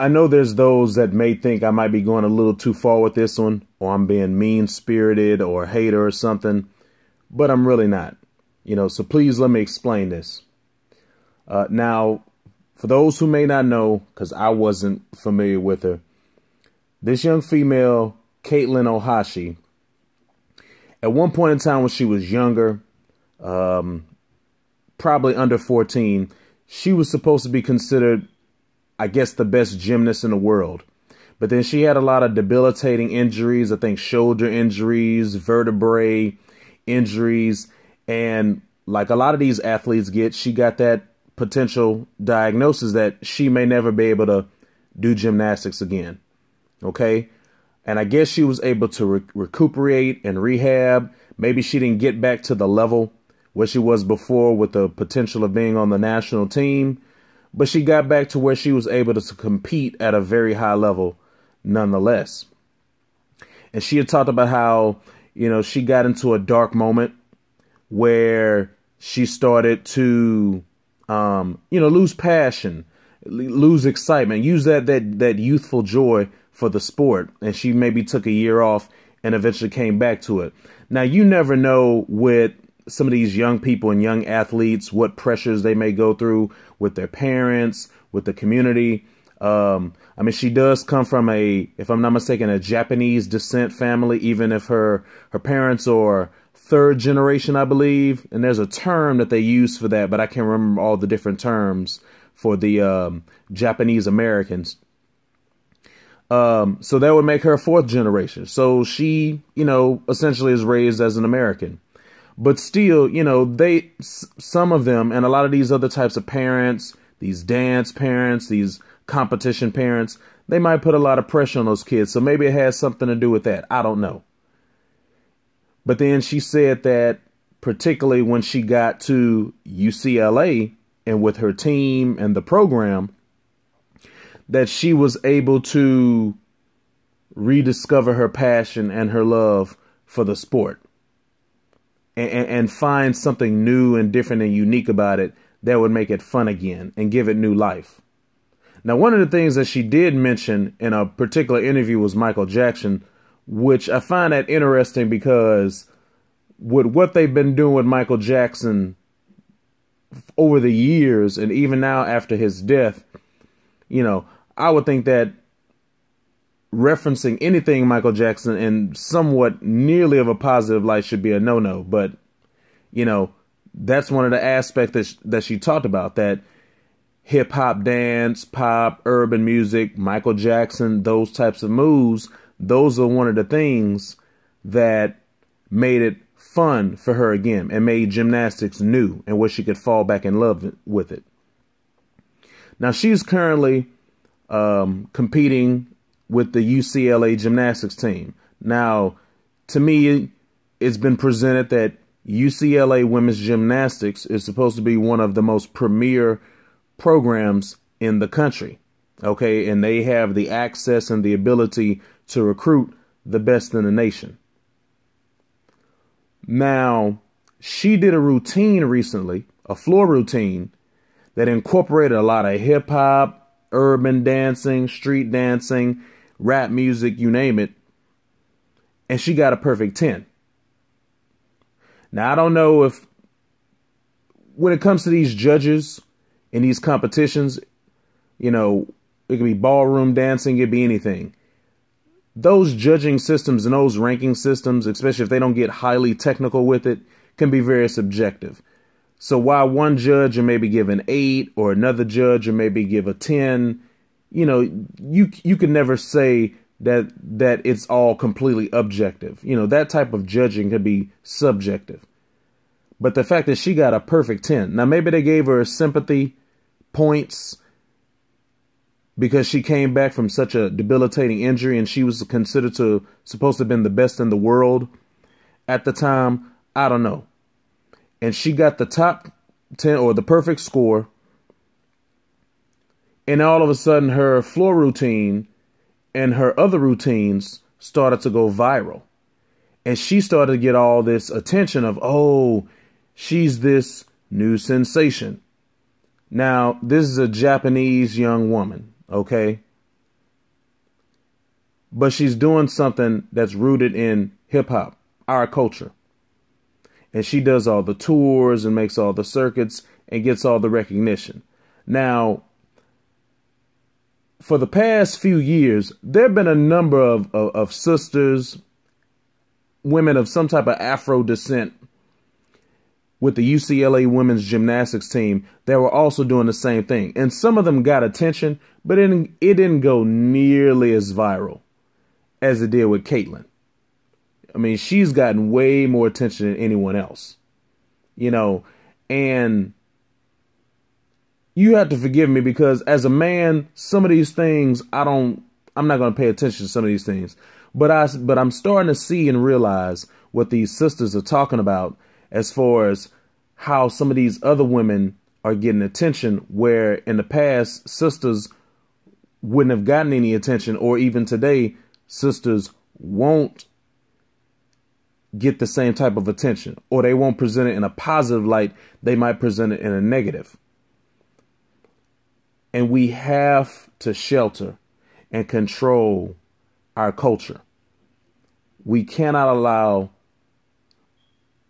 I know there's those that may think I might be going a little too far with this one, or I'm being mean-spirited or a hater or something, but I'm really not. So please let me explain this. Now, for those who may not know, because I wasn't familiar with her, this young female, Katelyn Ohashi, at one point in time when she was younger, probably under 14, she was supposed to be considered, I guess, the best gymnast in the world. But then she had a lot of debilitating injuries, I think shoulder injuries, vertebrae injuries. And like a lot of these athletes get, she got that potential diagnosis that she may never be able to do gymnastics again. Okay. And I guess she was able to recuperate and rehab. Maybe she didn't get back to the level where she was before with the potential of being on the national team, but she got back to where she was able to compete at a very high level nonetheless. And she had talked about how, she got into a dark moment where she started to, lose passion, lose excitement, use that youthful joy for the sport. And she maybe took a year off and eventually came back to it. Now, you never know with some of these young people and young athletes what pressures they may go through with their parents, with the community. She does come from if I'm not mistaken, a Japanese descent family, even if her parents are third generation, I believe. And there's a term that they use for that, but I can't remember all the different terms for the Japanese Americans. So that would make her fourth generation. So she, essentially is raised as an American. But still, some of them, and a lot of these other types of parents, these dance parents, these competition parents, they might put a lot of pressure on those kids. So maybe it has something to do with that. I don't know. But then she said that particularly when she got to U.C.L.A. and with her team and the program, that she was able to rediscover her passion and her love for the sport. And find something new and different and unique about it that would make it fun again and give it new life. Now, one of the things that she did mention in a particular interview was Michael Jackson, which I find that interesting because with what they've been doing with Michael Jackson over the years and even now after his death, I would think that referencing anything Michael Jackson in somewhat nearly of a positive light should be a no-no. But, that's one of the aspects that she talked about, that hip hop, dance, pop, urban music, Michael Jackson, those types of moves. Those are one of the things that made it fun for her again and made gymnastics new and where she could fall back in love with it. Now she's currently competing with the U.C.L.A. gymnastics team. Now, to me, it's been presented that U.C.L.A. women's gymnastics is supposed to be one of the most premier programs in the country. Okay, and they have the access and the ability to recruit the best in the nation. Now, she did a routine recently, a floor routine, that incorporated a lot of hip hop, urban dancing, street dancing, rap music, you name it. And she got a perfect 10. Now, I don't know if when it comes to these judges in these competitions, it could be ballroom dancing, it could be anything. Those judging systems and those ranking systems, especially if they don't get highly technical with it, can be very subjective. So while one judge will maybe give an 8 or another judge will maybe give a 10, you can never say that it's all completely objective. That type of judging could be subjective. But the fact that she got a perfect 10, now maybe they gave her sympathy points because she came back from such a debilitating injury and she was supposed to have been the best in the world at the time. I don't know. And she got the top 10 or the perfect score. And all of a sudden her floor routine and her other routines started to go viral. And she started to get all this attention of, oh, she's this new sensation. Now, this is a Japanese young woman, okay? but she's doing something that's rooted in hip hop, our culture. And she does all the tours and makes all the circuits and gets all the recognition. Now, for the past few years, there have been a number of sisters, women of some type of Afro descent with the U.C.L.A. women's gymnastics team that were also doing the same thing. And some of them got attention, but it didn't go nearly as viral as it did with Katelyn. I mean, she's gotten way more attention than anyone else, you know, and you have to forgive me because as a man, some of these things, I'm not going to pay attention to some of these things, but I'm starting to see and realize what these sisters are talking about as far as how some of these other women are getting attention, where in the past, sisters wouldn't have gotten any attention, or even today, sisters won't get the same type of attention, or they won't present it in a positive light. They might present it in a negative. And we have to shelter and control our culture. We cannot allow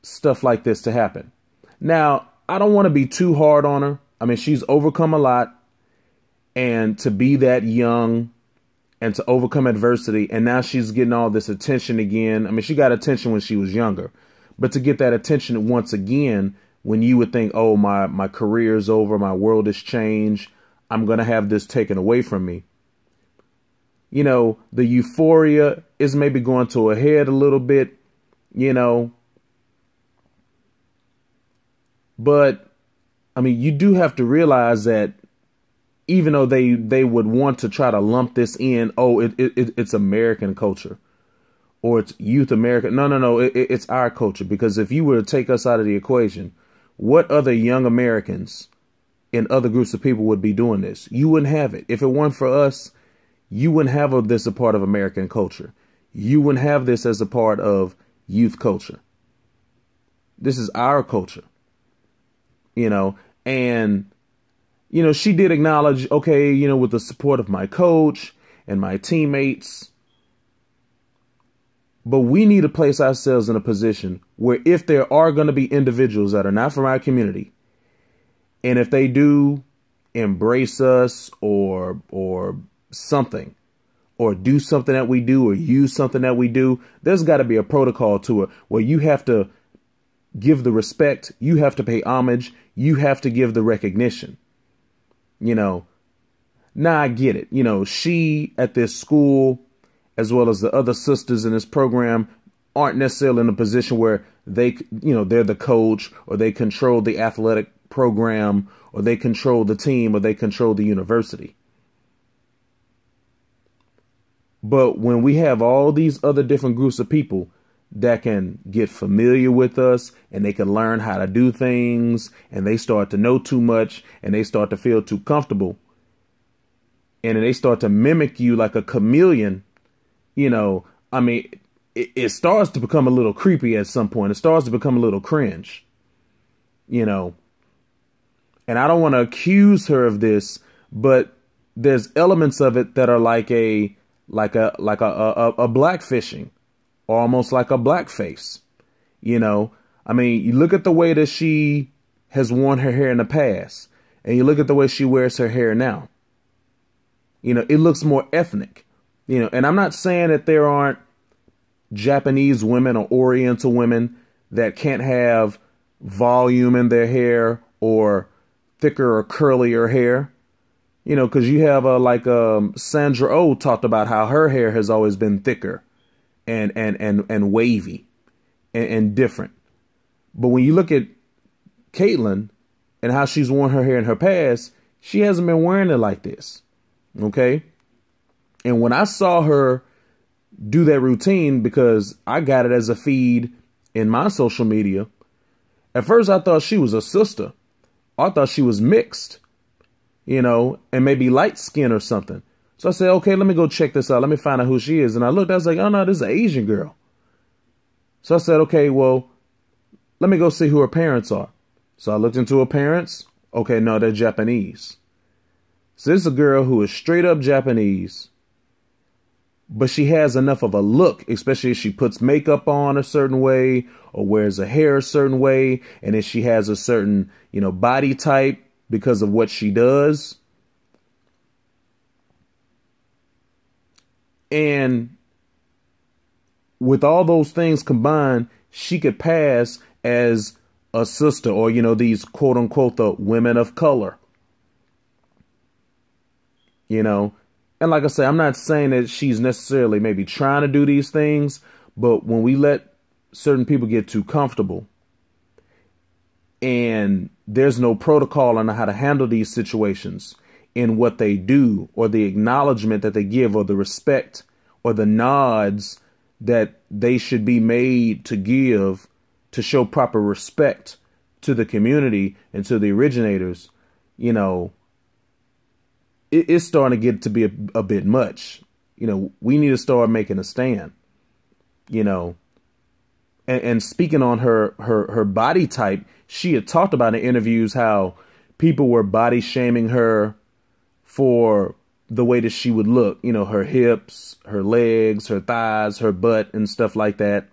stuff like this to happen. Now, I don't want to be too hard on her. I mean, she's overcome a lot, and to be that young and to overcome adversity, and now she's getting all this attention again. I mean, she got attention when she was younger, but to get that attention once again, when you would think, oh, my career is over, my world has changed, I'm going to have this taken away from me. You know, the euphoria is maybe going to a head a little bit, you know. But, I mean, you do have to realize that even though they would want to try to lump this in, oh, it's American culture or it's youth America. No, it's our culture. Because if you were to take us out of the equation, what other young Americans in other groups of people would be doing this? You wouldn't have it. If it weren't for us, you wouldn't have this a part of American culture. You wouldn't have this as a part of youth culture. This is our culture, you know, and, you know, she did acknowledge, okay, you know, with the support of my coach and my teammates. But we need to place ourselves in a position where if there are going to be individuals that are not from our community, and if they do embrace us or something, or do something that we do, or use something that we do, there's got to be a protocol to it where you have to give the respect, you have to pay homage, you have to give the recognition. You know, now I get it. You know, she at this school, as well as the other sisters in this program, aren't necessarily in a position where they, you know, they're the coach, or they control the athletic program, or they control the team, or they control the university. But when we have all these other different groups of people that can get familiar with us, and they can learn how to do things, and they start to know too much, and they start to feel too comfortable, and then they start to mimic you like a chameleon, you know, I mean, it starts to become a little creepy at some point. It starts to become a little cringe, you know. And I don't want to accuse her of this, but there's elements of it that are like a blackfishing, or almost like a blackface. You know, I mean, you look at the way that she has worn her hair in the past, and you look at the way she wears her hair now. You know, it looks more ethnic, you know, and I'm not saying that there aren't Japanese women or Oriental women that can't have volume in their hair, or thicker or curlier hair, you know, because you have Sandra Oh talked about how her hair has always been thicker and wavy and different. But when you look at Katelyn and how she's worn her hair in her past, she hasn't been wearing it like this. OK. And when I saw her do that routine, because I got it as a feed in my social media, at first I thought she was a sister. I thought she was mixed, you know, and maybe light skin or something. So I said, okay, let me go check this out. Let me find out who she is. And I looked, I was like, oh, no, this is an Asian girl. So I said, okay, well, let me go see who her parents are. So I looked into her parents. Okay, no, they're Japanese. So this is a girl who is straight up Japanese, but she has enough of a look, especially if she puts makeup on a certain way or wears her hair a certain way. And if she has a certain, body type because of what she does. And with all those things combined, she could pass as a sister or, these quote unquote, the women of color, And like I say, I'm not saying that she's necessarily maybe trying to do these things, but when we let certain people get too comfortable and there's no protocol on how to handle these situations in what they do or the acknowledgement that they give or the respect or the nods that they should be made to give to show proper respect to the community and to the originators, it's starting to get to be a bit much. We need to start making a stand, and speaking on her body type, she had talked about in interviews how people were body shaming her for the way that she would look, her hips, her legs, her thighs, her butt and stuff like that,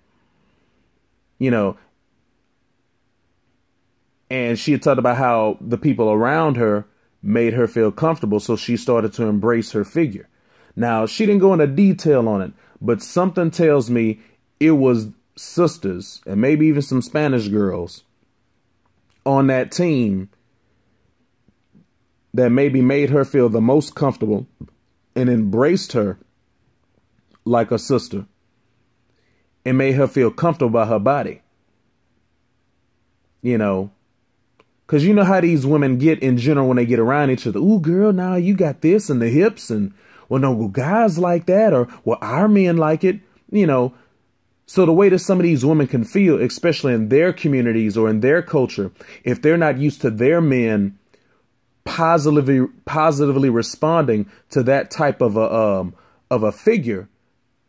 and she had talked about how the people around her made her feel comfortable. So she started to embrace her figure. Now, she didn't go into detail on it, but something tells me it was sisters and maybe even some Spanish girls on that team that maybe made her feel the most comfortable and embraced her like a sister and made her feel comfortable about her body. Because you know how these women get in general when they get around each other. Ooh, girl, now you got this and the hips. And, well, no, guys like that. Or, well, our men like it. So the way that some of these women can feel, especially in their communities or in their culture, if they're not used to their men positively responding to that type of a figure.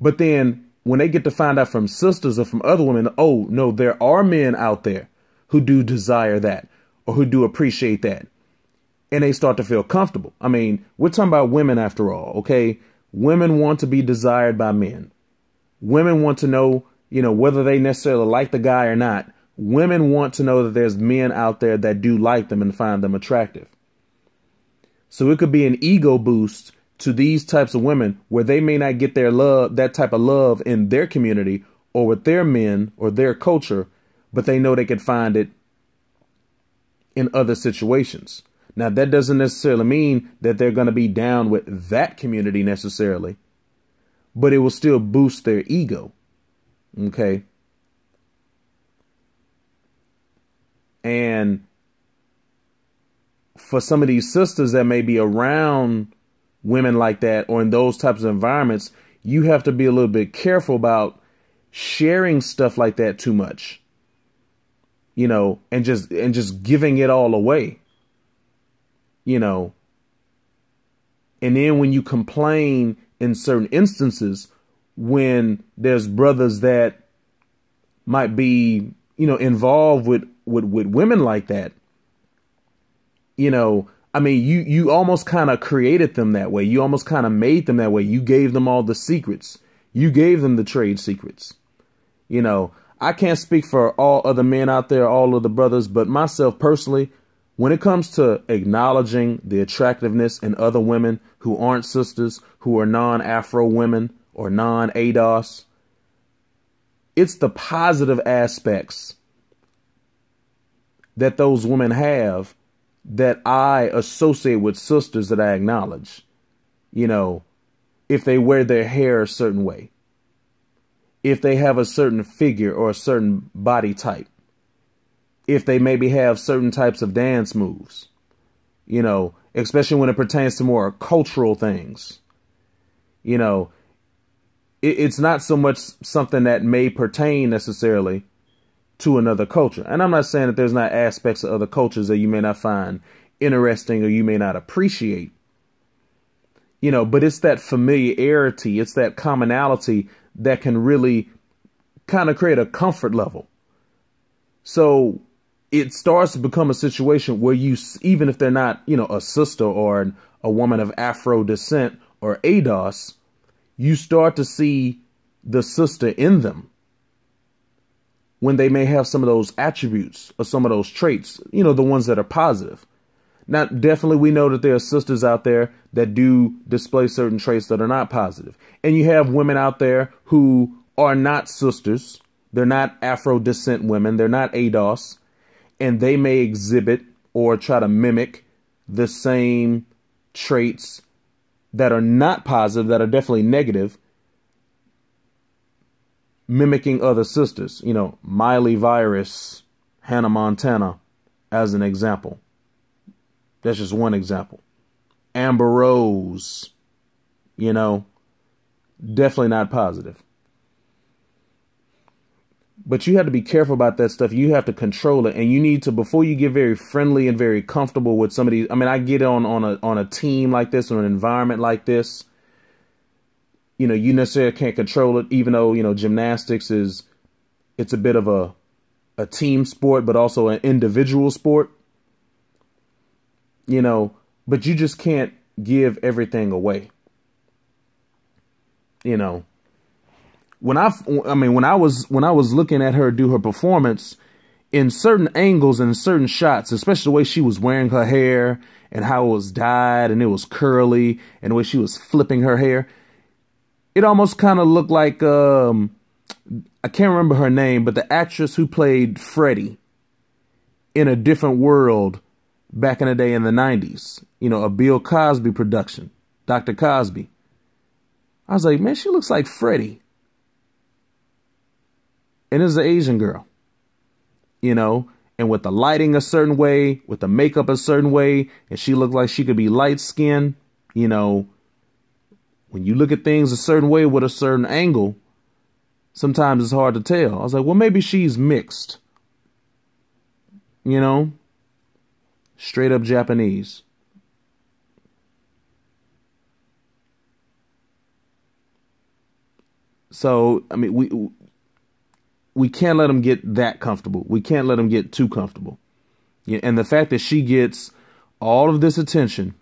But then when they get to find out from sisters or from other women, oh, no, there are men out there who do desire that. Or who do appreciate that. And they start to feel comfortable. I mean, we're talking about women after all, okay? Women want to be desired by men. Women want to know, whether they necessarily like the guy or not. Women want to know that there's men out there that do like them and find them attractive. So it could be an ego boost to these types of women where they may not get their love, that type of love in their community or with their men or their culture, but they know they can find it in other situations. Now, that doesn't necessarily mean that they're going to be down with that community necessarily, but it will still boost their ego. Okay. And for some of these sisters that may be around women like that or in those types of environments, you have to be a little bit careful about sharing stuff like that too much. And just giving it all away, and then when you complain in certain instances, when there's brothers that might be, involved with women like that, you almost kind of created them that way. You almost kind of made them that way. You gave them all the secrets. You gave them the trade secrets, I can't speak for all other men out there, all of the brothers, but myself personally, when it comes to acknowledging the attractiveness in other women who aren't sisters, who are non-Afro women or non-ADOS, it's the positive aspects that those women have that I associate with sisters that I acknowledge. If they wear their hair a certain way, if they have a certain figure or a certain body type, if they maybe have certain types of dance moves, especially when it pertains to more cultural things, it's not so much something that may pertain necessarily to another culture. And I'm not saying that there's not aspects of other cultures that you may not find interesting or you may not appreciate, but it's that familiarity, it's that commonality that can really kind of create a comfort level. So it starts to become a situation where you, even if they're not, a sister or a woman of Afro descent or ADOS, you start to see the sister in them when they may have some of those attributes or some of those traits, you know, the ones that are positive. Now, definitely we know that there are sisters out there that do display certain traits that are not positive. And you have women out there who are not sisters. They're not Afro descent women. They're not ADOS. And they may exhibit or try to mimic the same traits that are not positive, that are definitely negative, mimicking other sisters. You know, Miley Virus, Hannah Montana, as an example. That's just one example. Amber Rose, you know, definitely not positive. But you have to be careful about that stuff. You have to control it. And you need to, before you get very friendly and very comfortable with somebody. I mean, I get on a team like this or an environment like this. You know, you necessarily can't control it, even though, you know, gymnastics it's a bit of a team sport, but also an individual sport. You know, but you just can't give everything away. You know, when I was looking at her do her performance, in certain angles and certain shots, especially the way she was wearing her hair and how it was dyed and it was curly and the way she was flipping her hair, it almost kind of looked like, I can't remember her name, but the actress who played Freddie in A Different World back in the day in the 90s, you know, a Bill Cosby production, Dr. Cosby. I was like, man, she looks like Freddie. And it's an Asian girl, you know, and with the lighting a certain way, with the makeup a certain way, and she looked like she could be light skinned, you know, when you look at things a certain way with a certain angle, sometimes it's hard to tell. I was like, well, maybe she's mixed, you know. Straight up Japanese. So, I mean, we can't let them get that comfortable. We can't let them get too comfortable. Yeah, and the fact that she gets all of this attention,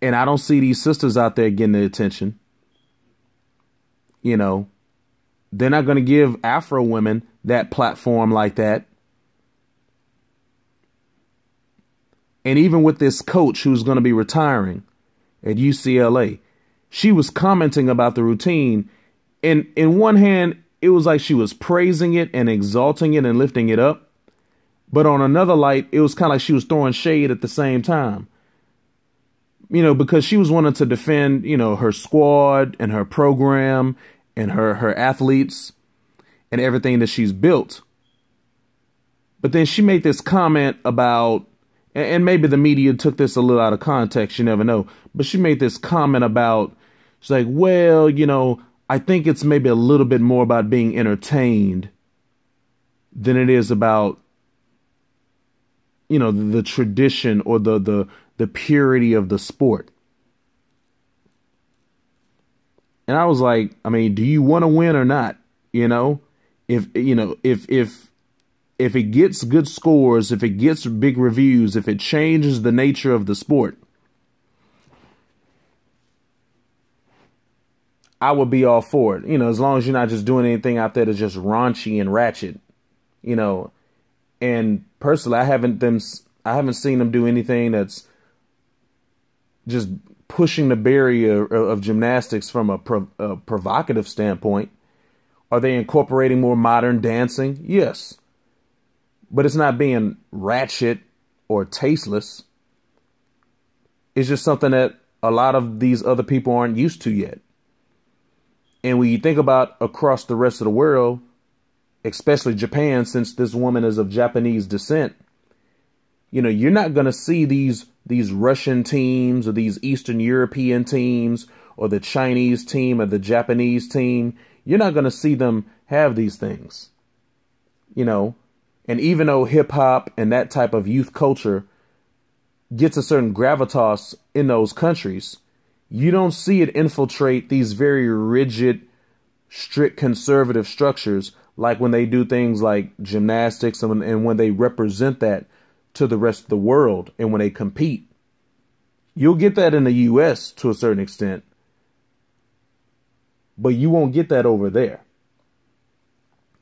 and I don't see these sisters out there getting the attention, you know, they're not going to give Afro women that platform like that. And even with this coach who's going to be retiring at UCLA, she was commenting about the routine. And in one hand, it was like she was praising it and exalting it and lifting it up. But on another light, it was kind of like she was throwing shade at the same time. You know, because she was wanting to defend, you know, her squad and her program and her athletes and everything that she's built. But then she made this comment about, and maybe the media took this a little out of context, you never know. But she made this comment about, she's like, well, you know, I think it's maybe a little bit more about being entertained than it is about, you know, the tradition or the purity of the sport. And I was like, I mean, do you want to win or not? You know, if it gets good scores, if it gets big reviews, if it changes the nature of the sport, I would be all for it. You know, as long as you're not just doing anything out there that's just raunchy and ratchet, you know. And personally, I haven't seen them do anything that's just pushing the barrier of gymnastics from a provocative standpoint. Are they incorporating more modern dancing? Yes. But it's not being ratchet or tasteless. It's just something that a lot of these other people aren't used to yet. And when you think about across the rest of the world, especially Japan, since this woman is of Japanese descent, you know, you're not going to see these Russian teams or these Eastern European teams or the Chinese team or the Japanese team. You're not going to see them have these things, you know. And even though hip hop and that type of youth culture gets a certain gravitas in those countries, you don't see it infiltrate these very rigid, strict conservative structures like when they do things like gymnastics and when they represent that to the rest of the world and when they compete. You'll get that in the U.S. to a certain extent, but you won't get that over there.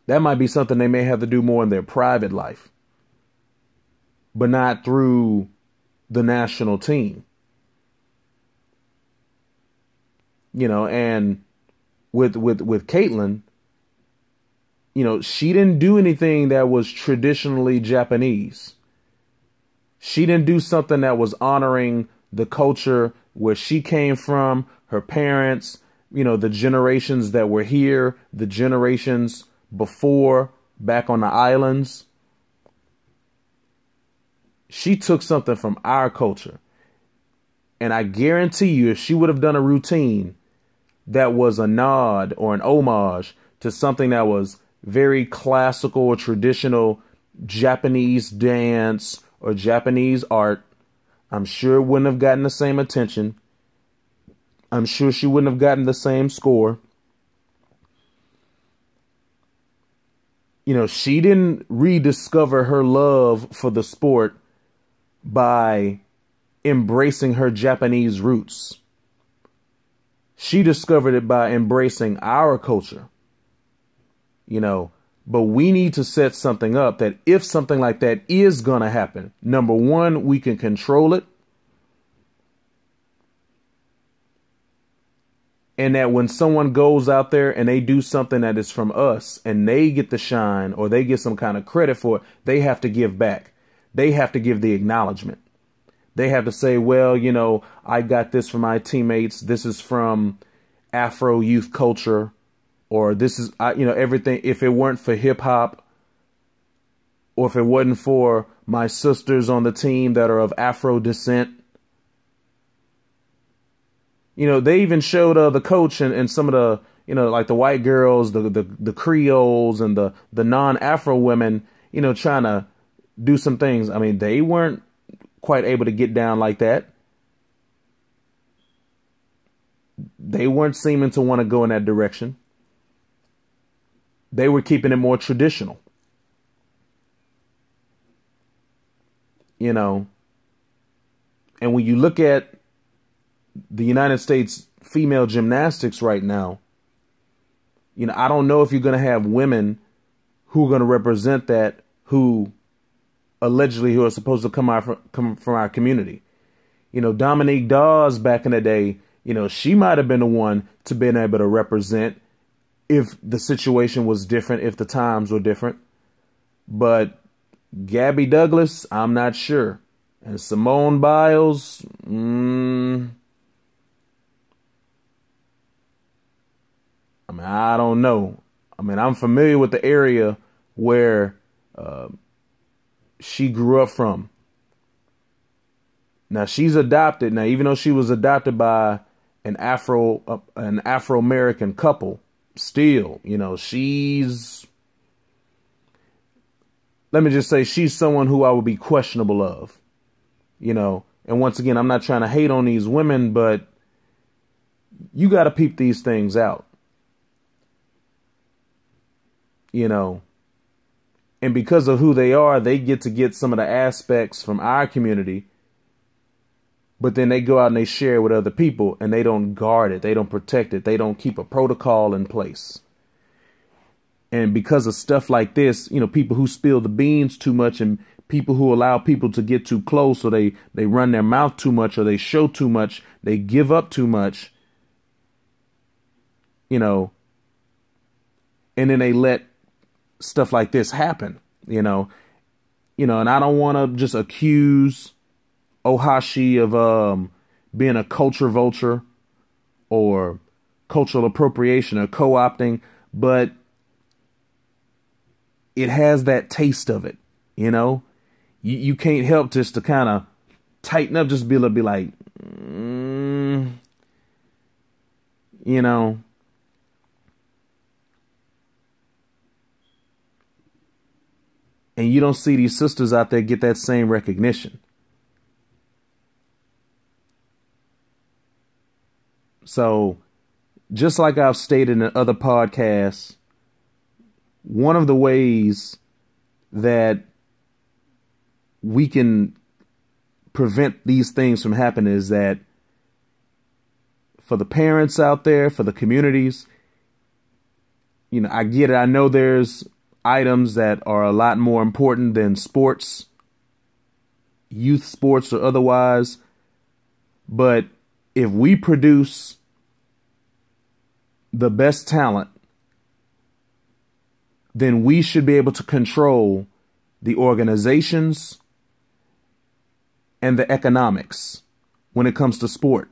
That might be something they may have to do more in their private life, but not through the national team. You know, and with Katelyn, you know, she didn't do anything that was traditionally Japanese. She didn't do something that was honoring the culture where she came from, her parents, you know, the generations that were here, the generations before back on the islands. She took something from our culture. And I guarantee you, if she would have done a routine that was a nod or an homage to something that was very classical or traditional Japanese dance or Japanese art, I'm sure it wouldn't have gotten the same attention. I'm sure she wouldn't have gotten the same score. You know, she didn't rediscover her love for the sport by embracing her Japanese roots. She discovered it by embracing our culture. You know, but we need to set something up that if something like that is going to happen, number one, we can control it. And that when someone goes out there and they do something that is from us and they get the shine or they get some kind of credit for it, they have to give back. They have to give the acknowledgement. They have to say, well, you know, I got this from my teammates. This is from Afro youth culture, or this is, you know, everything. If it weren't for hip hop, or if it wasn't for my sisters on the team that are of Afro descent. You know, they even showed the coach and some of the, you know, like the white girls, the Creoles and the non-Afro women, you know, trying to do some things. I mean, they weren't quite able to get down like that. They weren't seeming to want to go in that direction. They were keeping it more traditional. You know, and when you look at the United States female gymnastics right now, you know, I don't know if you're going to have women who are going to represent that, who are supposed to come from our community. You know, Dominique Dawes back in the day, you know, she might have been the one to been able to represent if the situation was different, if the times were different. But Gabby Douglas, I'm not sure. And Simone Biles, I mean, I don't know. I mean, I'm familiar with the area where she grew up from. Now, she's adopted. Now, even though she was adopted by an Afro-American couple, still, you know, let me just say, she's someone who I would be questionable of, you know. And once again, I'm not trying to hate on these women, but you got to peep these things out. You know, and because of who they are, they get to get some of the aspects from our community, but then they go out and they share it with other people and they don't guard it. They don't protect it. They don't keep a protocol in place. And because of stuff like this, you know, people who spill the beans too much and people who allow people to get too close, or they run their mouth too much, or they show too much, they give up too much, you know, and then they let stuff like this happen, you know, and I don't want to just accuse Ohashi of being a culture vulture or cultural appropriation or co-opting, but it has that taste of it, you know. You can't help just to kind of tighten up, just be able to be like, you know. And you don't see these sisters out there get that same recognition. So, just like I've stated in other podcasts, one of the ways that we can prevent these things from happening is that for the parents out there, for the communities, I get it. I know there's items that are a lot more important than sports, youth sports or otherwise. But if we produce the best talent, then we should be able to control the organizations and the economics when it comes to sport.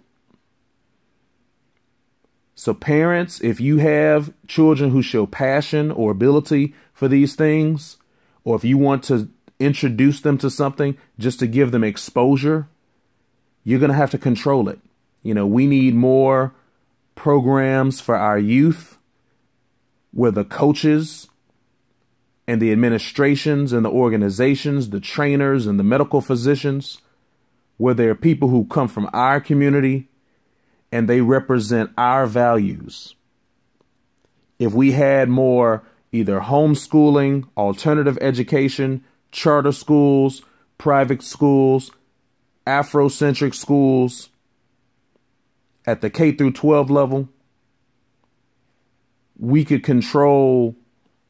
So parents, if you have children who show passion or ability for these things, or if you want to introduce them to something just to give them exposure, you're going to have to control it. We need more programs for our youth where the coaches and the administrations and the organizations, the trainers and the medical physicians, where there are people who come from our community and they represent our values. If we had more either homeschooling, alternative education, charter schools, private schools, Afrocentric schools at the K through 12 level, we could control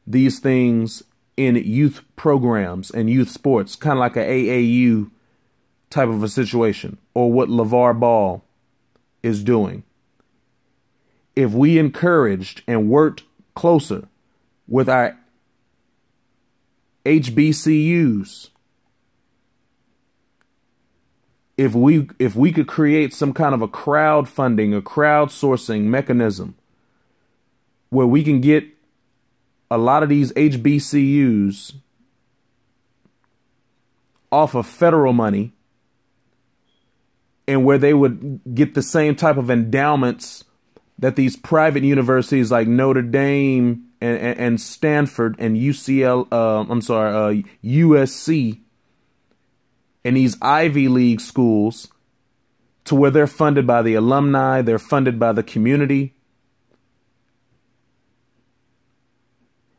these things in youth programs and youth sports, kind of like an AAU type of a situation, or what LeVar Ball is doing. If we encouraged and worked closer with our HBCUs, if we could create some kind of a crowdfunding or crowdsourcing mechanism where we can get a lot of these HBCUs off of federal money, and where they would get the same type of endowments that these private universities like Notre Dame and Stanford and USC and these Ivy League schools, to where they're funded by the alumni, they're funded by the community,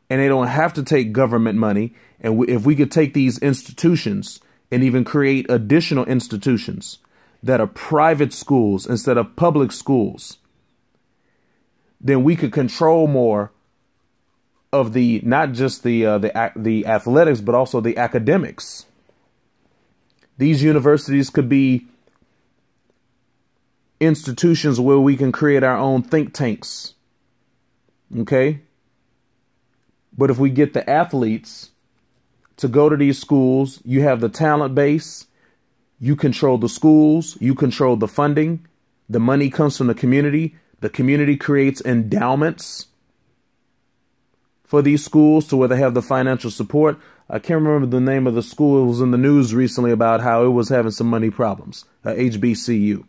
and they don't have to take government money. And if we could take these institutions and even create additional institutions that are private schools instead of public schools, then we could control more of the, not just the athletics, but also the academics. These universities could be institutions where we can create our own think tanks. Okay? But if we get the athletes to go to these schools, you have the talent base, you control the schools, you control the funding, the money comes from the community creates endowments for these schools to where they have the financial support. I can't remember the name of the school. It was in the news recently about how it was having some money problems, HBCU.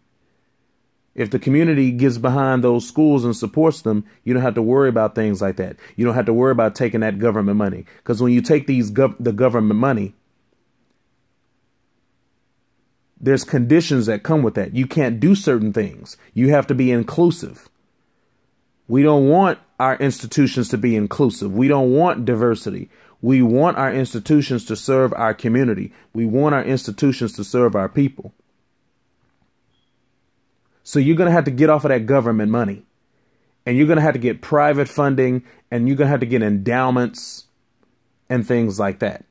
If the community gets behind those schools and supports them, you don't have to worry about things like that. You don't have to worry about taking that government money. Because when you take the government money, there's conditions that come with that. You can't do certain things. You have to be inclusive. We don't want our institutions to be inclusive. We don't want diversity. We want our institutions to serve our community. We want our institutions to serve our people. So you're going to have to get off of that government money, and you're going to have to get private funding, and you're going to have to get endowments and things like that.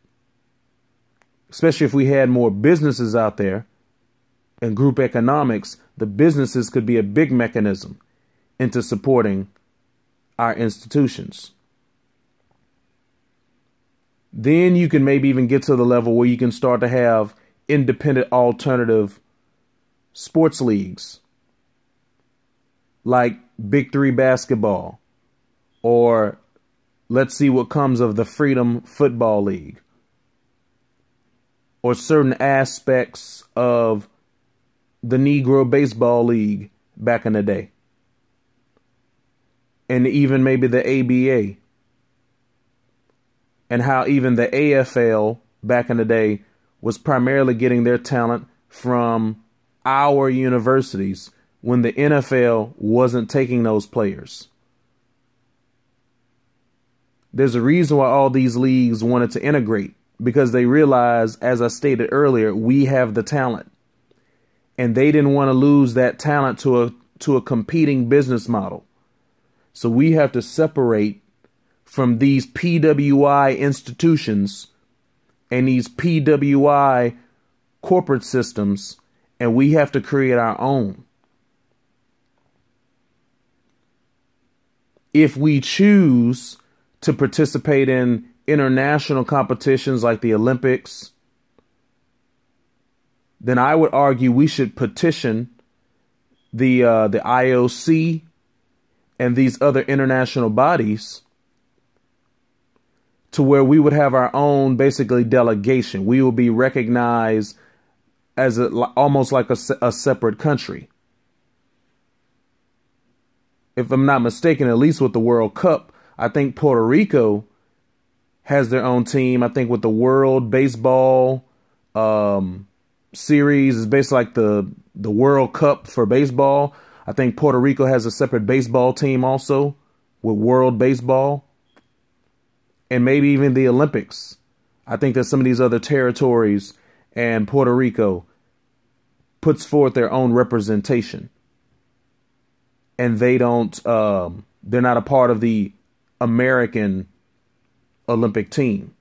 Especially if we had more businesses out there and group economics, the businesses could be a big mechanism into supporting our institutions. Then you can maybe even get to the level where you can start to have independent alternative sports leagues, like Big Three basketball, or let's see what comes of the Freedom Football League, or certain aspects of the Negro Baseball League back in the day, and even maybe the ABA, and how even the AFL back in the day was primarily getting their talent from our universities when the NFL wasn't taking those players. There's a reason why all these leagues wanted to integrate, because they realized, as I stated earlier, we have the talent. and they didn't want to lose that talent to a competing business model. So we have to separate from these PWI institutions and these PWI corporate systems, and we have to create our own. If we choose to participate in international competitions like the Olympics, then I would argue we should petition the IOC and these other international bodies to where we would have our own, basically, delegation. We will be recognized as almost like a separate country. If I'm not mistaken, at least with the World Cup, I think Puerto Rico has their own team. I think with the World Baseball series, is basically like the World Cup for baseball. I think Puerto Rico has a separate baseball team also with World Baseball. And maybe even the Olympics. I think that some of these other territories and Puerto Rico puts forth their own representation. And they don't, they're not a part of the American Olympic team.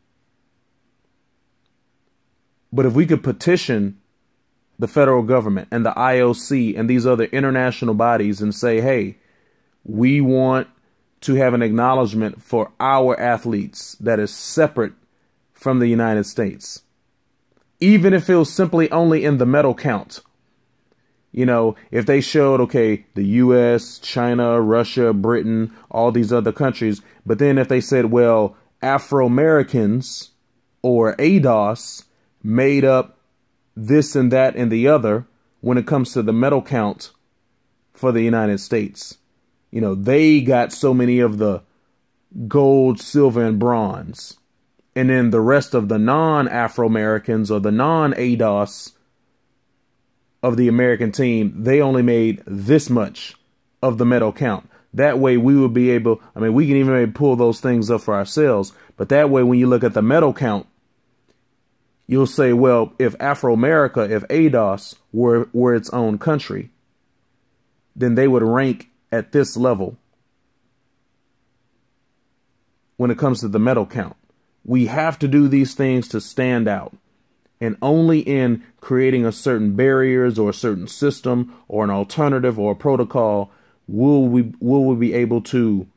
But if we could petition the federal government and the IOC and these other international bodies and say, hey, we want to have an acknowledgement for our athletes that is separate from the United States, even if it was simply only in the medal count. You know, if they showed, okay, the US, China, Russia, Britain, all these other countries, but then if they said, well, Afro-Americans or ADOS made up this and that and the other when it comes to the medal count for the United States. You know, they got so many of the gold, silver, and bronze. And then the rest of the non-Afro-Americans or the non-ADOS of the American team, they only made this much of the medal count. That way we would be able, I mean, we can even maybe pull those things up for ourselves. But that way, when you look at the medal count, you'll say, well, if Afro-America, if ADOS were its own country, then they would rank at this level when it comes to the medal count. We have to do these things to stand out. And only in creating a certain barriers or a certain system or an alternative or a protocol will we be able to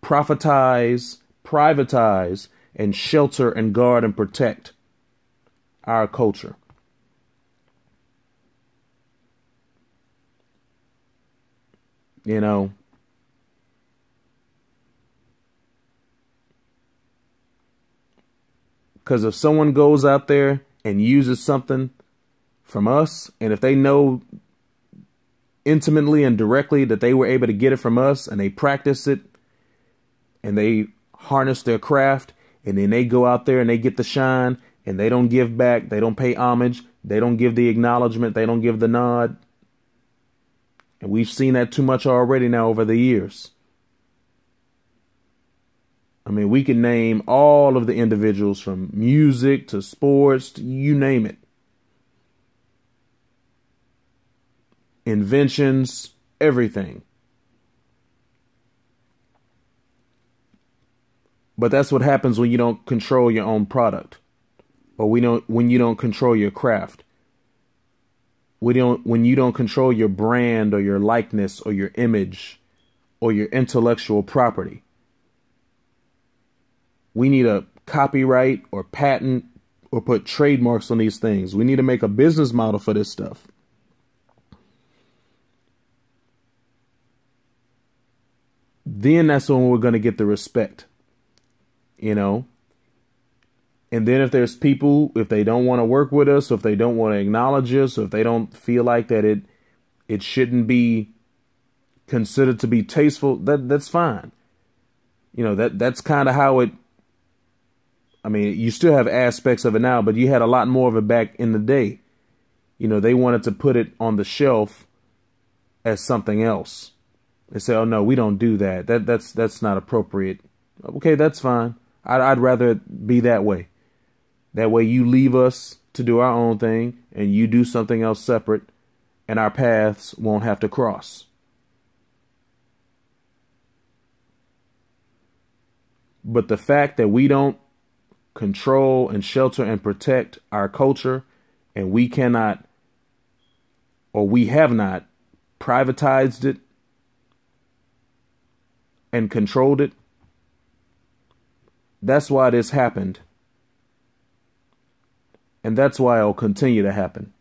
profitize, privatize, and shelter and guard and protect our culture. You know, because if someone goes out there and uses something from us, and if they know intimately and directly that they were able to get it from us, and they practice it, and they harness their craft, and then they go out there and they get the shine, and they don't give back, they don't pay homage, they don't give the acknowledgement, they don't give the nod. And we've seen that too much already now over the years. I mean, we can name all of the individuals from music to sports, to you name it. Inventions, everything. But that's what happens when you don't control your own product, or when you don't control your craft. When you don't control your brand or your likeness or your image or your intellectual property. We need a copyright or patent or put trademarks on these things. We need to make a business model for this stuff. Then that's when we're going to get the respect, you know. And then if there's people, if they don't want to work with us, or if they don't want to acknowledge us, or if they don't feel like that it shouldn't be considered to be tasteful, that's fine. You know, that's kind of how it, I mean, you still have aspects of it now, but you had a lot more of it back in the day. You know, they wanted to put it on the shelf as something else. They say, oh, no, we don't do that. That's not appropriate. Okay, that's fine. I'd rather it be that way. That way you leave us to do our own thing and you do something else separate, and our paths won't have to cross. But the fact that we don't control and shelter and protect our culture, and we cannot, or we have not, privatized it and controlled it, that's why this happened. And that's why it'll continue to happen.